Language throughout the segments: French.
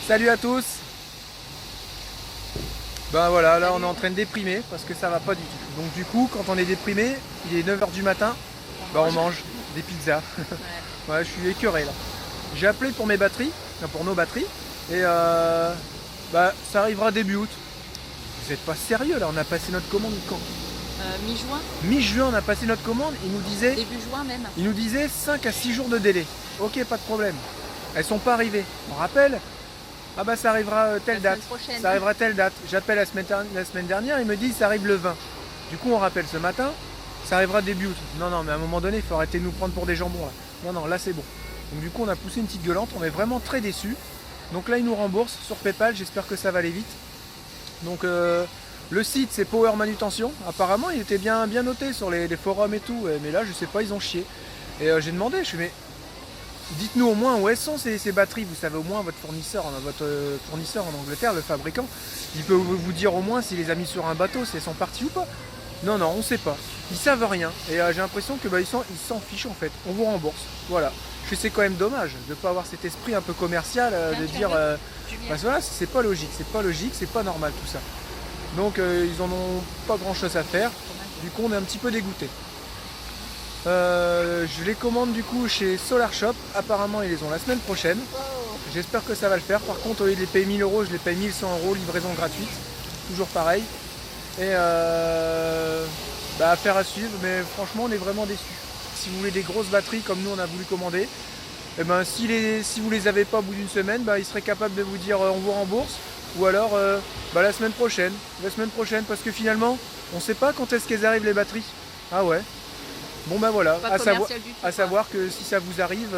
Salut à tous. Ben voilà, là on est en train de déprimer parce que ça va pas du tout. Donc du coup, quand on est déprimé, il est 9 h du matin, ben on mange des pizzas. Ouais, je suis écœuré là. J'ai appelé pour mes batteries, enfin, pour nos batteries, et bah, ça arrivera début août. Vous êtes pas sérieux là, on a passé notre commande quand? Mi-juin. Mi-juin on a passé notre commande, il nous disait... Début juin même. Il nous disait 5 à 6 jours de délai. Ok, pas de problème. Elles sont pas arrivées. On rappelle? Ah bah ça arrivera telle date. Ça arrivera telle date. J'appelle la semaine dernière, il me dit ça arrive le 20. Du coup on rappelle ce matin, ça arrivera début août. Non non mais à un moment donné il faut arrêter de nous prendre pour des jambons là. Non non là c'est bon. Donc du coup on a poussé une petite gueulante, on est vraiment très déçus. Donc là ils nous remboursent sur PayPal, j'espère que ça va aller vite. Donc le site c'est Power Manutention. Apparemment il était bien noté sur les forums et tout. Mais là je sais pas, ils ont chié. Et j'ai demandé, je suis mais dites-nous au moins où elles sont ces batteries, vous savez au moins votre fournisseur en Angleterre, le fabricant, il peut vous dire au moins s'il les a mis sur un bateau, si elles sont parties ou pas. Non, non, on sait pas. Ils savent rien. Et j'ai l'impression que ils s'en fichent en fait. On vous rembourse. Voilà. Je sais quand même dommage de ne pas avoir cet esprit un peu commercial, de dire voilà, c'est pas logique, c'est pas normal tout ça. Donc ils en ont pas grand chose à faire. Du coup on est un petit peu dégoûté. Je les commande du coup chez Solar Shop, apparemment ils les ont la semaine prochaine. J'espère que ça va le faire. Par contre au lieu de les payer 1000 €, je les paye 1100 €, livraison gratuite, toujours pareil. Et affaire à suivre, mais franchement on est vraiment déçus. Si vous voulez des grosses batteries comme nous on a voulu commander, et si vous les avez pas au bout d'une semaine, ils seraient capables de vous dire on vous rembourse, ou alors la semaine prochaine, parce que finalement on sait pas quand est-ce qu'elles arrivent les batteries. Ah ouais. Bon voilà, à savoir que si ça vous arrive,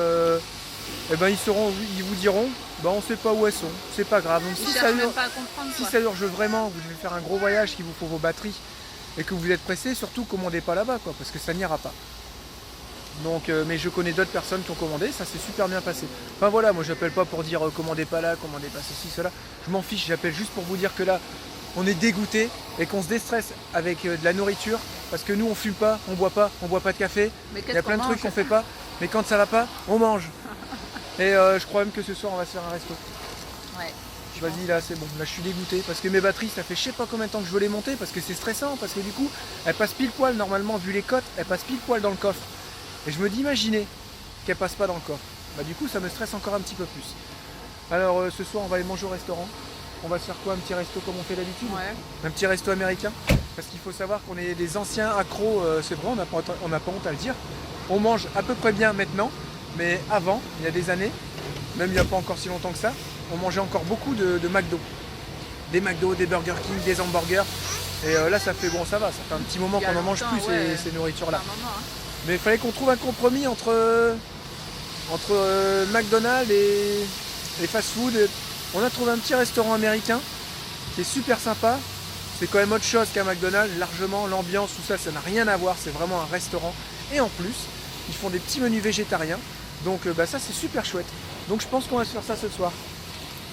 ils vous diront, on sait pas où elles sont, c'est pas grave. Donc si ça urge vraiment, vous devez faire un gros voyage, qu'il vous faut vos batteries et que vous êtes pressé, surtout commandez pas là-bas quoi, parce que ça n'ira pas. Donc, mais je connais d'autres personnes qui ont commandé, ça s'est super bien passé. Enfin voilà, moi j'appelle pas pour dire commandez pas là, commandez pas ceci, cela. Je m'en fiche, j'appelle juste pour vous dire que là, on est dégoûté et qu'on se déstresse avec de la nourriture. Parce que nous on fume pas, on boit pas de café. Il y a plein de trucs qu'on fait pas. Mais quand ça va pas, on mange. Et je crois même que ce soir on va se faire un resto. Ouais. Vas-y là c'est bon, là je suis dégoûté parce que mes batteries ça fait je sais pas combien de temps que je veux les monter parce que c'est stressant, parce que du coup elles passent pile poil normalement vu les cotes, elles passent pile poil dans le coffre. Et je me dis imaginez qu'elles passent pas dans le coffre. Du coup ça me stresse encore un petit peu plus. Alors ce soir on va aller manger au restaurant. On va se faire quoi, un petit resto comme on fait d'habitude? Un petit resto américain. Parce qu'il faut savoir qu'on est des anciens accros, c'est vrai, on n'a pas honte à le dire. On mange à peu près bien maintenant, mais avant, il y a des années, même il n'y a pas encore si longtemps que ça, on mangeait encore beaucoup de McDo. Des McDo, des Burger King, des hamburgers. Et là ça fait ça va, ça fait un petit moment qu'on n'en mange plus ces nourritures-là. Mais il fallait qu'on trouve un compromis entre McDonald's et fast-food. On a trouvé un petit restaurant américain qui est super sympa. C'est quand même autre chose qu'un McDonald's, largement, l'ambiance, tout ça, ça n'a rien à voir, c'est vraiment un restaurant. Et en plus, ils font des petits menus végétariens, donc ça c'est super chouette. Donc je pense qu'on va se faire ça ce soir.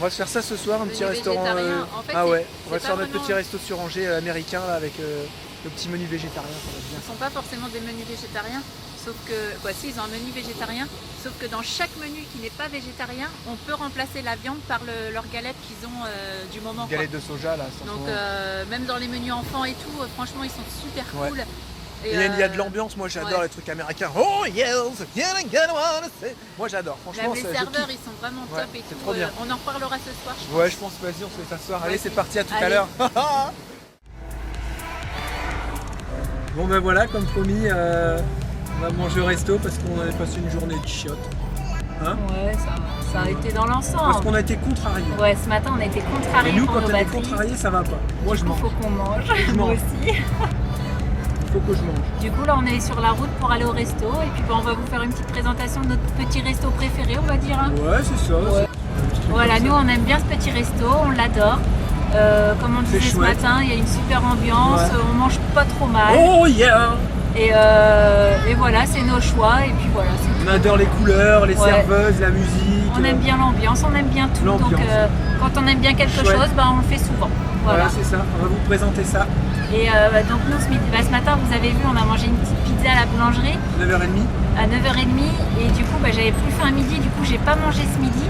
On va se faire ça ce soir, un petit restaurant. En fait, on va se faire notre petit resto sur Angers américain là, avec le petit menu végétarien. Ce ne sont pas forcément des menus végétariens, sauf que, si ils ont un menu végétarien, sauf que dans chaque menu qui n'est pas végétarien, on peut remplacer la viande par leur galette qu'ils ont du moment. Galette de soja là. Donc même dans les menus enfants et tout, franchement ils sont super cool. Et il y a de l'ambiance, moi j'adore les trucs américains. Oh yes, moi j'adore, franchement. Les serveurs ils sont vraiment top et tout. Trop bien. On en reparlera ce soir. Je pense, vas-y, on se fait ça ce soir. Allez, c'est parti, à tout à l'heure. Bon voilà, comme promis, on va manger au resto parce qu'on avait passé une journée de chiottes. Hein? Ouais, ça a été dans l'ensemble. Parce qu'on a été contrariés. Ouais, ce matin on a été contrariés. Et nous, quand on est contrariés, ça va pas. Moi je mange. Il faut qu'on mange. Moi aussi. Il faut que je mange. Du coup là on est sur la route pour aller au resto et puis on va vous faire une petite présentation de notre petit resto préféré, on va dire. Hein. Ouais, c'est ça. Ouais. Voilà, nous on aime bien ce petit resto, on l'adore. Comme on disait ce matin, il y a une super ambiance, on mange pas trop mal. Oh yeah! Et voilà, c'est nos choix. Et puis voilà. On adore les couleurs, les serveuses, la musique. On aime bien l'ambiance, on aime bien tout. Donc quand on aime bien quelque chose, bah, on le fait souvent. Voilà, c'est ça. On va vous présenter ça. Et donc nous, ce matin, vous avez vu, on a mangé une petite pizza à la boulangerie. 9h30. À 9h30. Et du coup, bah, j'avais plus faim à midi. Du coup, j'ai pas mangé ce midi.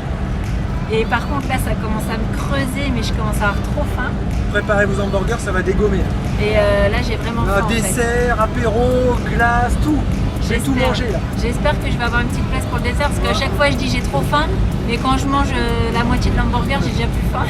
Et par contre, là, ça commence à me creuser, mais je commence à avoir trop faim. Préparez vos hamburgers, ça va dégommer. Et là, j'ai vraiment faim. Dessert, apéro, glace, tout. Je vais tout manger là. J'espère que je vais avoir une petite place pour le dessert parce qu'à chaque fois je dis j'ai trop faim, mais quand je mange la moitié de l'hamburger, j'ai déjà plus faim.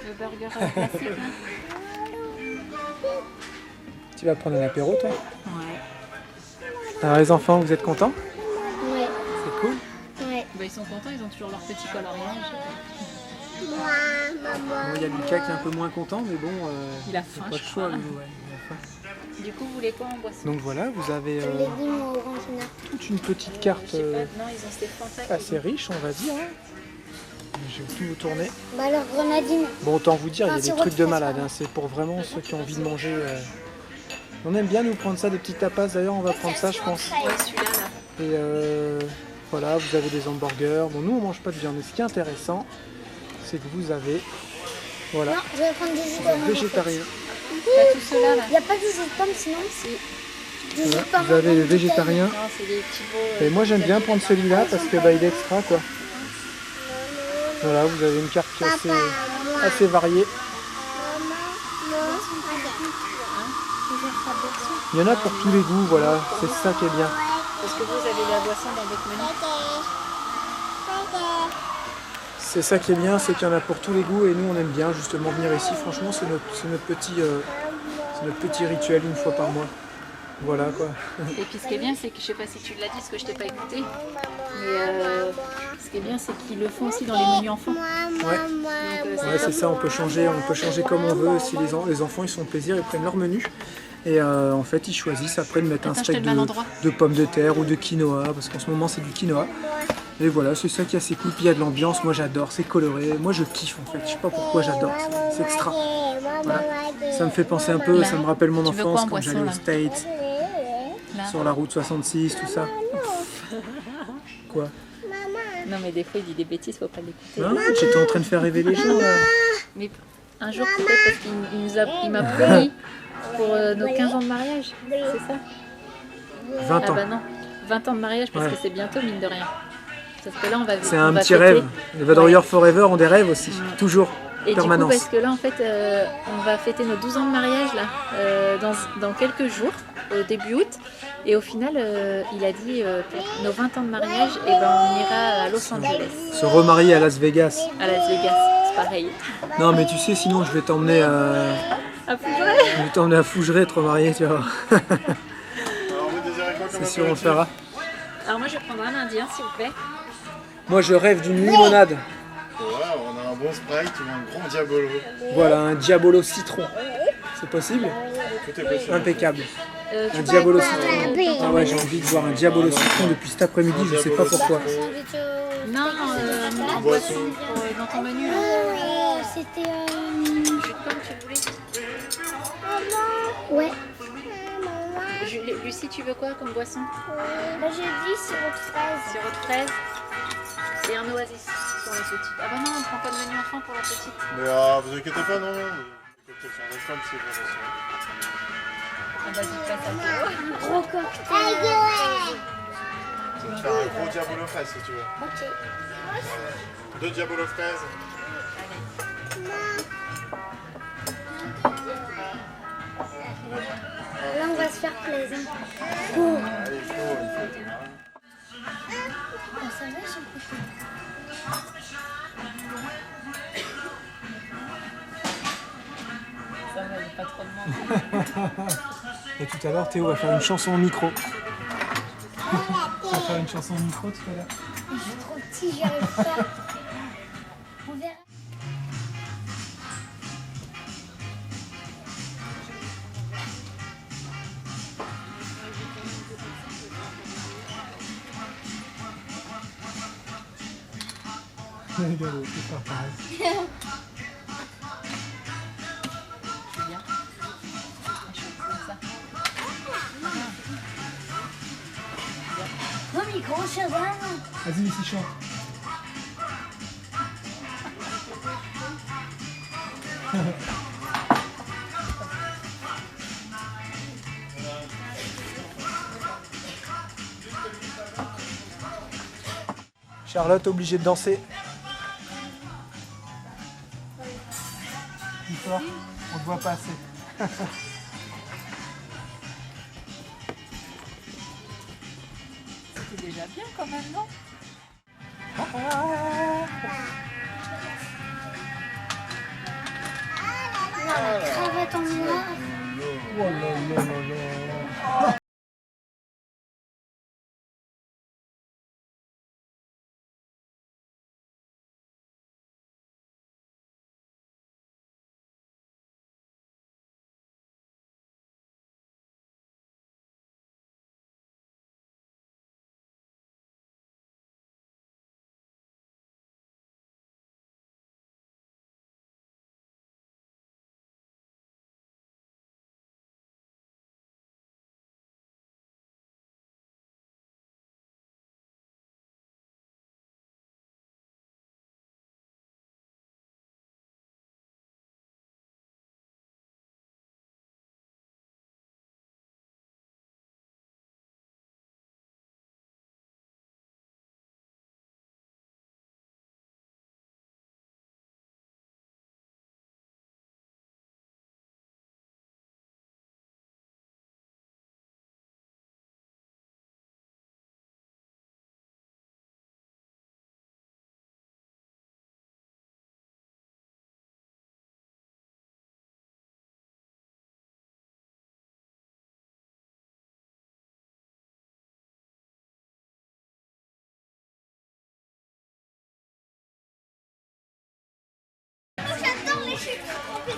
Le burger classique. Tu vas prendre un apéro toi? Ouais. Alors les enfants, vous êtes contents? Ouais. C'est cool? Ouais. Bah, ils sont contents, ils ont toujours leur petit coloriage. Moi, maman. Bon, il y a Lucas qui est un peu moins content, mais bon, Il a c'est faim, pas je le choix. crois. Lui, ouais, il a faim. Du coup, vous voulez quoi en boisson? Donc voilà, vous avez Les légumes orange toute une petite carte Je sais pas, non, ils ont ces Fanta. assez riche, on va dire. Hein. Je vais tout vous tourner. Bah alors, grenadine. Bon, autant vous dire, il y a Un des sirop trucs de de fraise. malade. Hein. C'est pour vraiment ceux qui ont envie de manger. On aime bien nous prendre ça, des petites tapas. D'ailleurs, on va prendre ça, je pense. Ouais, celui-là, là. Et voilà, vous avez des hamburgers. Bon, nous, on mange pas de viande. Et ce qui est intéressant, c'est que vous avez, voilà, Non, je vais prendre du jus de pomme. végétarien. T'as tout cela, là. Il n'y a pas du jus de pomme sinon. Du jus de pomme. Vous avez le végétarien. Non, c'est des petits veaux. Et moi, j'aime bien prendre celui-là parce que bah, il est extra, quoi. Voilà, vous avez une carte qui est assez variée. Il y en a pour tous les goûts, voilà, c'est ça qui est bien. Parce que vous avez la boisson dans votre menu. C'est ça qui est bien, c'est qu'il y en a pour tous les goûts et nous on aime bien justement venir ici. Franchement, c'est notre petit rituel une fois par mois. Voilà quoi. Et puis ce qui est bien, c'est que je sais pas si tu l'as dit, parce que je t'ai pas écouté, mais ce qui est bien, c'est qu'ils le font aussi dans les menus enfants. Ouais, c'est ça, on peut changer comme on veut. Si les enfants ils sont plaisir, ils prennent leur menu. Et en fait, ils choisissent après de mettre un steak de pommes de terre ou de quinoa, parce qu'en ce moment c'est du quinoa. Et voilà, c'est ça qui est assez cool. Puis il y a de l'ambiance, moi j'adore, c'est coloré. Moi je kiffe en fait, je sais pas pourquoi j'adore, c'est extra. Voilà. Ça me fait penser un peu, ça me rappelle mon enfance quand j'allais aux States, sur la route 66, tout ça. Quoi? Non, mais des fois il dit des bêtises, faut pas l'écouter. Non, j'étais en train de faire rêver les gens là. Mais un jour peut-être parce qu'il m'a promis pour nos 15 ans de mariage, c'est ça? 20 ans. Ah bah non, 20 ans de mariage parce Ouais. que c'est bientôt mine de rien. Sauf que là on va C'est un petit rêve. Les Vadrouilleurs Forever ont des rêves aussi, toujours. Et permanence. du coup, parce que là, en fait, on va fêter nos 12 ans de mariage là, dans quelques jours, au début août. Et au final, il a dit pour nos 20 ans de mariage, et ben, on ira à Los Angeles, Se remarier à Las Vegas. à Las Vegas, c'est pareil. Non mais tu sais, sinon je vais t'emmener à... À Fougeray. Je vais t'emmener à Fougeray te remarier, tu vois. Alors vous désirez quoi comme C'est sûr, on le fera. Alors moi, je vais prendre un indien, s'il vous plaît. Moi je rêve d'une limonade. Voilà, on a un bon Sprite ou un grand Diabolo. Voilà, un Diabolo citron. C'est possible? Tout est possible. Impeccable. Tu Un peux Diabolo avoir, citron. Ah ouais, j'ai envie de boire un Diabolo citron depuis cet après-midi, je sais pas pourquoi. Non, en boisson dans ton menu. Là. C'était... Comme tu voulais. Ouais. Lucie, tu veux quoi comme boisson? Bah, j'ai dit sirop de fraise. Sirop de fraise et un oasis pour la petite. Ah bah non, on prend pas de menu enfant pour la petite. Mais vous inquiétez pas, non. Cocktail sur les femmes, c'est bon aussi. Ah bah dis pas ça. Gros cocktail. Je vais te faire un gros Diabolo fraise si tu veux. Ok. 2 Diabolo fraises. Là, on va se faire plaisir. Allez, il faut. Ça va, j'ai Ça va, il n'y a pas trop de monde. Et tout à l'heure, Théo va faire une chanson au micro. Tu vas faire une chanson au micro tout à l'heure? Je suis trop petit, j'y arrive pas. On verra. Regarde, c'est faire pareil. C'est bien. Je fais comme ça. Oh, micro, cheval. Vas-y, ici, chante. Charlotte obligée de danser. Plus fort, on ne te voit pas assez. C'était déjà bien quand même, non? La cravate en noir. Oh là là là là.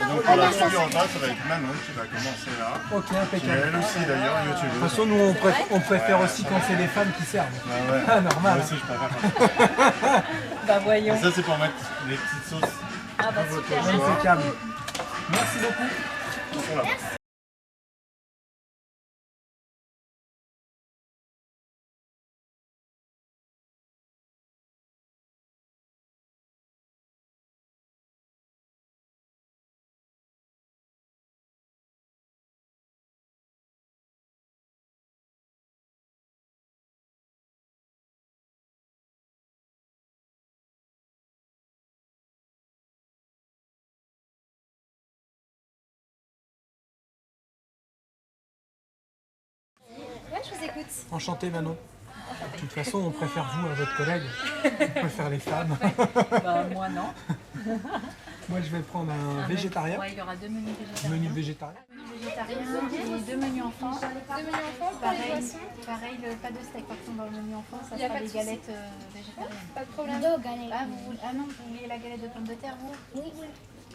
Donc pour la suivante, ça va être Manon qui va commencer là. Ok, Qui est impeccable. elle aussi d'ailleurs De toute youtubeuse. façon, nous, on préfère aussi quand c'est les femmes qui servent. Ah ouais. Ah, normal. Moi aussi je préfère. Bah voyons. Et ça c'est pour mettre les petites sauces. Ah bah super. Impeccable. Merci beaucoup. qui sont là. vous écoute. Enchanté Manon. De toute façon, on préfère vous à votre collègue. On préfère les femmes. Bah, moi non. Moi, je vais prendre un végétarien. Ouais, il y aura 2 menus végétariens. Menu végétarien. Végétarien et 2 menus enfants. 2 menus enfants pour les boissons. Pareil, pas de steak. Par contre, dans le menu enfant, ça Il y a sera pas de des souci. galettes végétariennes. Pas de problème. 2 galettes. Ah non, vous vouliez la galette de pommes de terre, vous? Oui, oui.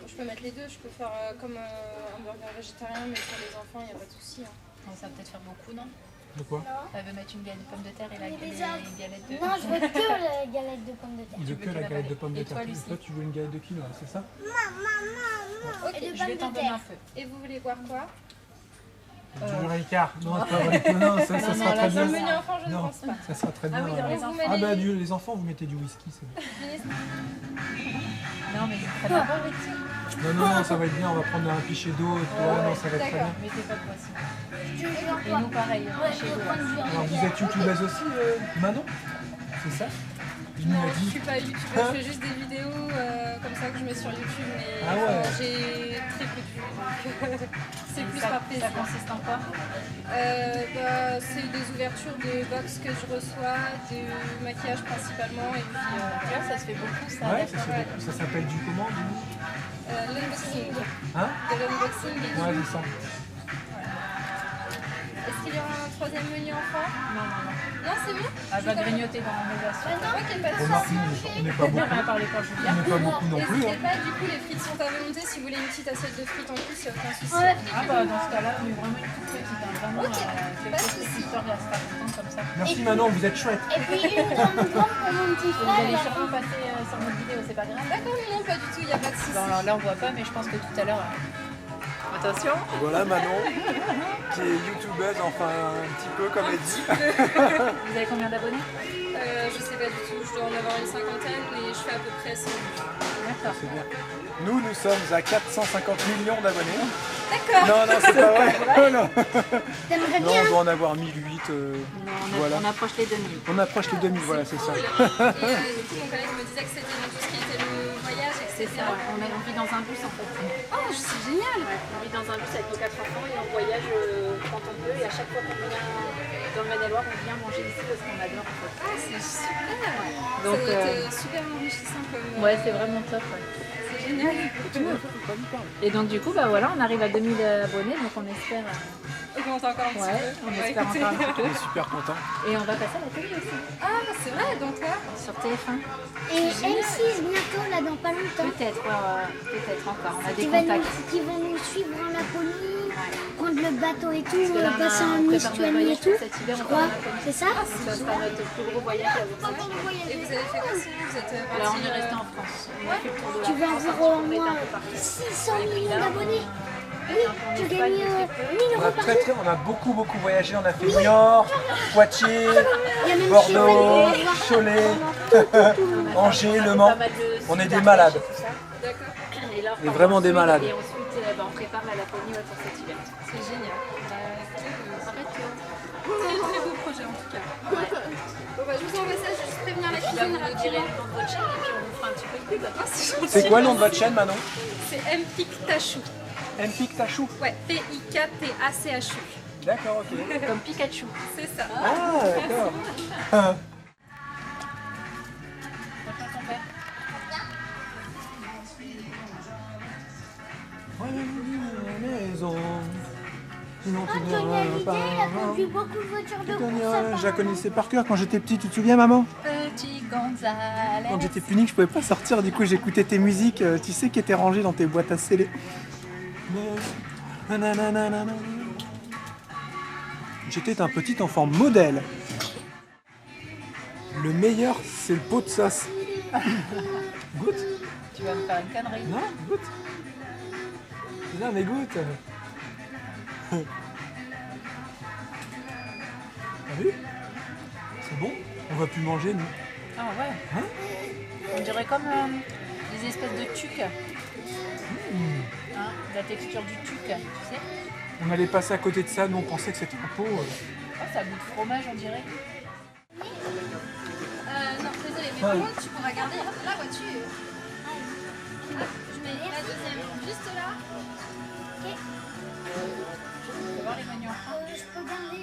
Je peux mettre les deux. Je peux faire comme un burger végétarien, mais pour les enfants, il n'y a pas de souci. Hein. Ça va peut-être faire beaucoup, non? De quoi? Elle veut mettre une galette de pommes de terre et la Mais galette de... Non, je veux que la galette de pommes de terre. Il veut que la galette de pommes de Et toi, terre. Lucie? Toi, tu veux une galette de quinoa, c'est ça? Ok, Et de Je vais pommes t'en de donner un terre. peu. et vous voulez boire quoi? Du Ricard. Non, c'est pas vrai. Non, ça Non, sera non, très là, Dans le bien. menu enfant, je ne Non, pense pas. ça sera très bien. Ah oui, dans les Vous enfants. mettez Ah bah, les- les enfants, vous mettez du whisky, c'est bon. Non, mais ça va pas avec ça. Non, ça va être bien, on va prendre un pichet d'eau, et puis ouais, non, ça va être très d'accord. bien. Mettez pas de poisson. Je veux Et quoi? nous, pareil, Ouais, je chez veux nous. prendre du Alors, vous êtes youtubeuse aussi, Manon? C'est ça? Il nous Non, l'a je dit. suis pas youtubeuse, je fais juste des vidéos comme ça que je mets sur YouTube, mais Ah ouais. j'ai très peu de vues, donc c'est plus ça, par plaisir. Ça consiste en quoi? C'est des ouvertures de box que je reçois, du maquillage principalement, et puis Tu vois, ça se fait beaucoup, ça. Ouais, d'accord. ça s'appelle du comment, du coup? l'unboxing. Hein? De l'unboxing et Ouais, du... c'est ça. Est-ce qu'il y aura un troisième menu enfant? Non. Non, c'est bon? Elle va grignoter dans mes assiettes. Ok, pas de Remarque, soucis. on n'est pas On beaucoup. va parler pour On Julia. n'est pas beaucoup non plus. N'hésitez Hein. pas, du coup les frites sont à volonté, si vous voulez une petite assiette de frites en plus, il n'y a aucun souci. Ah bah dans ce cas-là, mais vraiment une toute petite, hein, vraiment Ok, quelque pas de chose souci. qui sort et elle sera contente comme ça. Merci Manon, vous êtes chouette. Et puis une grande pour mon petit Vous frère. allez là. sûrement passer sur notre vidéo, c'est pas grave. D'accord, non, pas du tout, il n'y a pas de souci. Bon, alors là on voit pas, mais je pense que tout à l'heure... Attention. Voilà Manon, qui est youtubeuse, enfin un petit peu comme elle dit. Vous avez combien d'abonnés? Je sais pas du tout, je dois en avoir une cinquantaine et je fais à peu près 100 vues. D'accord. C'est bien. Nous sommes à 450 millions d'abonnés. D'accord. Non, c'est pas vrai. Non, T'aimerais non, bien? on doit en avoir 1008. Voilà. On approche les 2000. On approche les 2000, voilà, c'est ça. Et du coup, mon collègue me disait que c'était dans tout ce qui était le voyage, C'est etc. ça, on vit dans un bus en fait. Oh, c'est génial. On vit dans un bus avec nos 4 enfants et on voyage quand on peut. Et à chaque fois qu'on vient dans le Maine-et-Loire, on vient manger ici parce qu'on adore en fait. Ah, c'est super. Donc, ça doit être super enrichissant comme... Ouais, c'est vraiment top. Ouais. C'est génial. Et donc du coup, bah voilà, on arrive à 2000 abonnés, donc on espère, Augmente encore un petit ouais, peu. on va espère écouter. encore un petit On est super content. peu. Et on va passer à la télé aussi, Ah, c'est vrai, donc toi sur TF1. Et M6 bientôt, là, dans pas longtemps. Peut-être, peut-être encore. On a des Qui va contacts. qui vont nous suivre en Laponie, prendre le bateau et tout, Parce que là, passer en on prépare le Estonie et voyage tout. cet hiver, Je on crois. va en Laponie. C'est ça? Ça sera notre plus gros voyage à vous. Et vous avez fait quoi sinon? Vous êtes Là, on est resté en France. On a fait le tour de la Tu vas France, avoir au on est un moins peu partout. 600 Et puis millions là, d'abonnés. on Oui, est un peu en tu Espagne, gagnes très peu. 1000 On euros a, par jour. on a beaucoup voyagé. On a fait Niort, Poitiers, Il y a même Bordeaux, Chevalier, voir Cholet, Angers, Le On a Mans. pas mal de On est sites des à malades. pêche et tout ça. D'accord. Et là, Et vraiment des malades. Et ensuite, on prépare la Laponie pour cet hiver. C'est génial. Arrête, Très très beau projet en tout cas. Bon bah je vous envoie ça, je vais juste prévenir la là, cuisine vous nous direz rapidement. le nom de votre chaîne et puis on vous fera un petit peu de pub. Ah, c'est gentil. C'est quoi le nom de votre chaîne, Manon? C'est Mpic Tachou. Mpic Tachou. Ouais, P-I-K-T-A-C-H-U. D'accord, ok. Comme Pikachu. C'est ça. Ah, d'accord. Maison. Sinon, tu Antoine n'iras Hallyday, pas. il a conduit beaucoup de voitures de course. Je la connaissais par cœur quand j'étais petite, tu te souviens maman? Petit Gonzalez. Quand j'étais punique, je pouvais pas sortir, du coup j'écoutais tes musiques, tu sais, qui étaient rangées dans tes boîtes à scellés. Nananana. J'étais un petit enfant modèle. Le meilleur, c'est le pot de sauce. Goûte. Tu vas me faire une connerie. Non, goûte. Non, mais goûte. T'as vu? C'est bon? On va plus manger, nous. Ah ouais. Hein? On dirait comme des espèces de tucs. Hein, la texture du tuc, tu sais. On allait passer à côté de ça, nous on pensait que c'était un pot. Oh, ça goûte fromage, on dirait. Non, désolé, mais par contre tu pourras garder la voiture. Hop, je mets la deuxième juste là. Tu peux voir les menus enfants. Je peux garder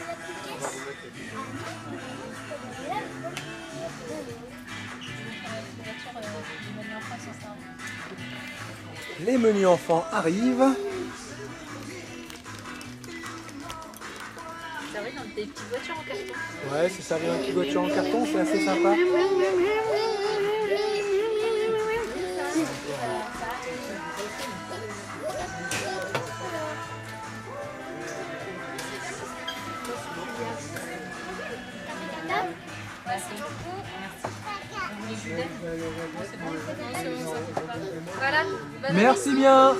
la petite caisse? Les menus enfants arrivent. Ça va dans des petites voitures en carton. Ouais, c'est servi dans une petite voiture en carton, c'est assez sympa. Voilà. Merci bien.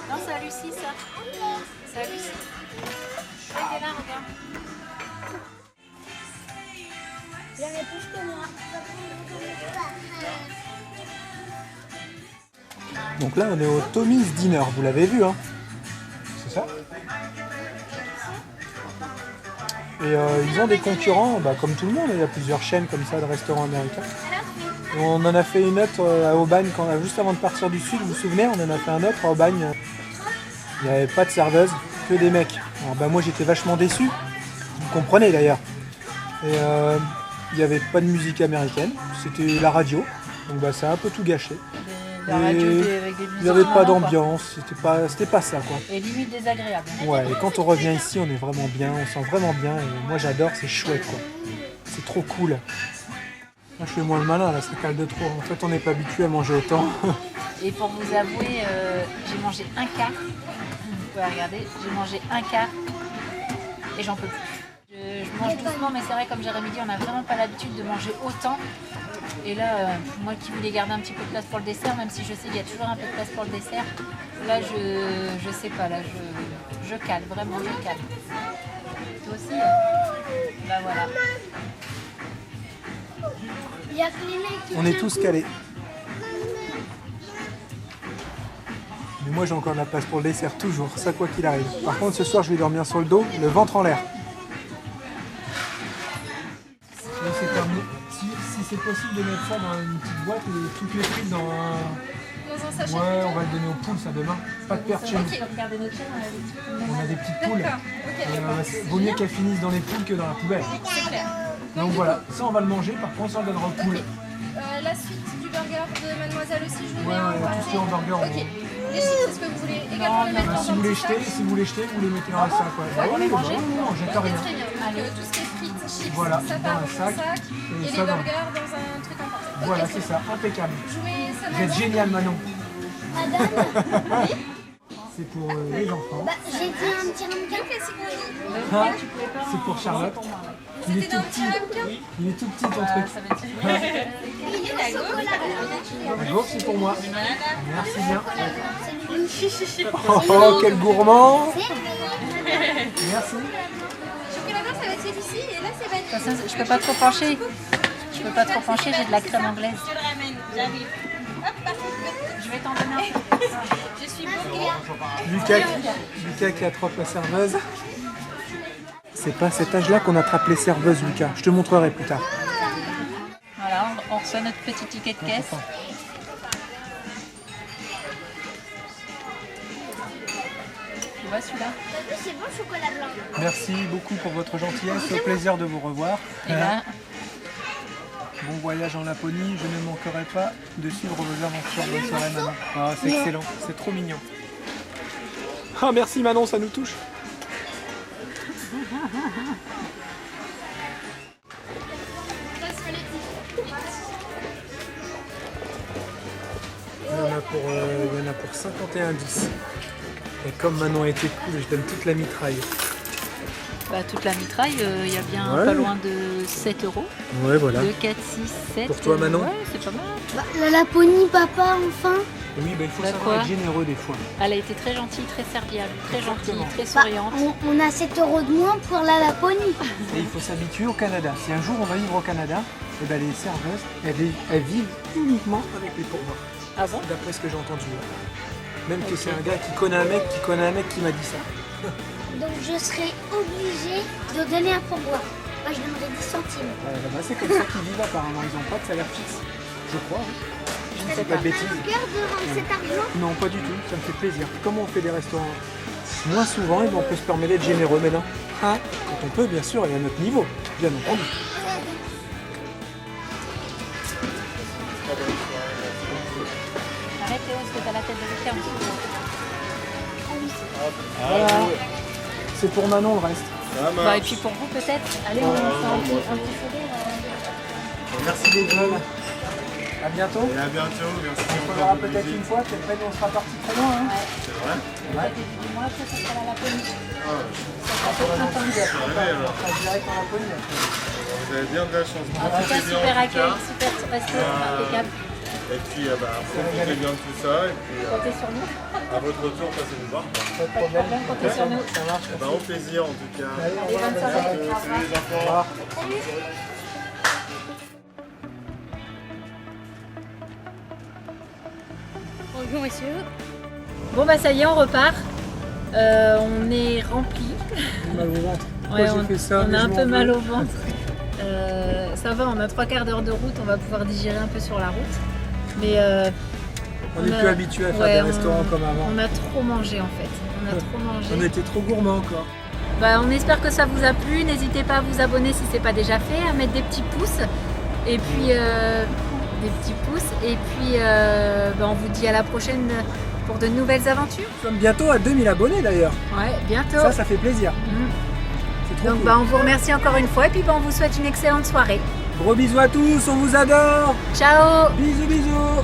Non, c'est à Lucie ça. C'est à Lucie. Elle est là, regarde. J'en ai plus que moi. Donc là, on est au Tommy's Dinner, vous l'avez vu, hein? C'est ça? Et ils ont des concurrents, bah, comme tout le monde, il y a plusieurs chaînes comme ça de restaurants américains. Et on en a fait une autre à Aubagne, juste avant de partir du sud, vous vous souvenez, on en a fait un autre à Aubagne. Il n'y avait pas de serveuse, que des mecs. Alors bah, moi j'étais vachement déçu, vous comprenez d'ailleurs. Et il n'y avait pas de musique américaine, c'était la radio, donc bah, ça a un peu tout gâché. La radio Et avec des il n'y avait musiques pas marrantes, d'ambiance, c'était pas ça quoi. Et limite désagréable. Ouais, et quand on revient ici, on est vraiment bien, on sent vraiment bien, et moi j'adore, c'est chouette quoi. C'est trop cool. Là, je fais moins le malin, là, ça cale de trop. En fait, on n'est pas habitué à manger autant. Et pour vous avouer, j'ai mangé un quart. Vous pouvez regarder, j'ai mangé un quart et j'en peux plus. Je mange doucement, mais c'est vrai, comme Jérémy dit, on n'a vraiment pas l'habitude de manger autant. Et là, moi qui voulais garder un petit peu de place pour le dessert, même si je sais qu'il y a toujours un peu de place pour le dessert, là, je sais pas, là, je cale, vraiment, je cale. Toi aussi Bah voilà. Il y a que les mecs qui On est tous calés. Mais moi j'ai encore de la place pour le dessert, toujours, ça quoi qu'il arrive. Par contre ce soir je vais dormir sur le dos, le ventre en l'air. Et c'est terminé. Si c'est possible de mettre ça dans une petite boîte et toutes les frites dans un... Dans un sachet. Ouais, on va le donner aux poules ça demain. Pas de perte chez nous. Regardez notre chaîne, On a des petites poules. D'accord. Ok. Vaut mieux qu'elles finissent dans les poules que dans la poubelle. C'est clair. Donc voilà, ça on va le manger, par contre ça on le donnera aux poules. La suite du burger de Mademoiselle aussi, je vous Ouais, mets un. tout ce qui est hamburger. Ok. Les chips, est-ce que vous voulez également les mettre dans Si un vous les petit jetez, sac? vous les mettez dans un sac. Ouais. On les mange. Non, jette Ok, rien. très bien. Donc tout ce qui est frites, chips, Voilà, ça dans part un dans un sac, sac. et Et ça les va. burgers dans un truc en partie. Voilà, Ok, c'est très ça, impeccable. bien. Je vous mets ça Vous êtes maintenant. génial, Manon. Madame, C'est pour les enfants. bah, j'ai dit un petit ramequin. Hein C'est pour Charlotte. Il est C'était tout dans le petit petit. ramequin. Il est tout petit ton truc. Ça va être Il est au chocolat. La gaufre, c'est pour moi. Merci bien. C'est lui. Oh, quel gourmand. C'est vrai. Merci. Chocolat blanc, ça va être celui-ci. Et là, c'est vanille. De toute façon, je peux pas trop pencher. Je peux pas trop pencher, j'ai de la crème anglaise. Je le ramène, j'arrive. Je vais t'en donner un peu. Je suis beau. Lucas qui attrape la serveuse. C'est pas à cet âge-là qu'on attrape les serveuses, Lucas. Je te montrerai plus tard. Voilà, on reçoit notre petit ticket de caisse. Tu vois celui-là? C'est bon, chocolat blanc. Merci beaucoup pour votre gentillesse. Au plaisir de vous revoir. Et là, Bon voyage en Laponie. Je ne manquerai pas de suivre vos aventures. Bonne soirée, Manon. Ah, c'est excellent. C'est trop mignon. Ah, merci, Manon. Ça nous touche. Il y en a pour 51,10. Et comme Manon a été cool, je donne toute la mitraille. bah, toute la mitraille, il y a bien Ouais. pas loin de 7 €. Ouais, voilà. 2, 4, 6, 7. Pour toi, Manon? Ouais, c'est pas mal. Bah, la Laponie, papa, enfin. Oui, il faut Bah, savoir quoi être généreux des fois. Elle a été très gentille, très serviable, très gentille, Exactement. très Bah, souriante. on a 7 € de moins pour la Laponie. Et il faut s'habituer au Canada. Si un jour on va vivre au Canada, eh ben les serveuses, elles vivent uniquement avec les pourboires. Ah bon? D'après ce que j'ai entendu. Même que c'est un gars qui connaît un mec qui m'a dit ça. Donc je serai obligée de donner un pourboire. Moi, je donnerai 10 centimes. Là-bas, c'est comme ça qu'ils vivent apparemment. Ils n'ont pas de salaire fixe. Je crois. Hein. Je ne sais pas de bêtises. Un cœur de rendre cet argent. Non, pas du tout. Ça me fait plaisir. Comment on fait des restaurants moins souvent et ben, on peut se permettre d'être généreux maintenant. Hein, quand on peut, bien sûr, et à notre niveau, bien entendu. Arrête Théo, parce que t'as la tête de l'éclair en dessous. Voilà. C'est pour Manon le reste. Ça marche. Bah, et puis pour vous peut-être. Allez, on fait un petit sourire. Merci beaucoup. À bientôt. Et à bientôt. Merci On se beaucoup. reverra peut-être une fois, peut-être après, on sera parti très loin. Hein. C'est vrai? Ouais. Du mois, après, ça sera la Laponie. Ah, Ça sera peut-être intense. c'est vrai alors. On sera direct en Laponie. après. Vous avez bien de la chance. En tout cas, Profitez bien, super en tout accueil, cas. super resto, impeccable. Et puis, profitez bien de tout ça. Et puis, Comptez sur nous. à votre retour, passez nous voir. Pas de Pas de problème. problème, comptez sur nous. Ça marche. Au plaisir en tout cas. Allez, au Et revoir. bonne soirée. Au revoir. Salut les Au enfants. revoir. Bonjour messieurs. Bon bah ça y est, on repart. On est rempli. Mal au ventre. Pourquoi Ouais, j'ai fait ça, on mais a je un m'en peu veux. mal au ventre. Ça va, on a 3/4 d'heure de route, on va pouvoir digérer un peu sur la route. Mais On n'est plus habitué à faire ouais, des restaurants comme avant. on a trop mangé en fait. On a trop mangé. On était trop gourmands encore. Bah, on espère que ça vous a plu. N'hésitez pas à vous abonner si ce n'est pas déjà fait, à mettre des petits pouces. Et puis, des petits pouces. Et puis, bah, on vous dit à la prochaine pour de nouvelles aventures. Nous sommes bientôt à 2000 abonnés d'ailleurs. Ouais, bientôt. Ça fait plaisir. Mm. C'est trop Donc, cool. bah, on vous remercie encore une fois. Et puis, bah, on vous souhaite une excellente soirée. Gros bisous à tous, on vous adore. Ciao! Bisous, bisous.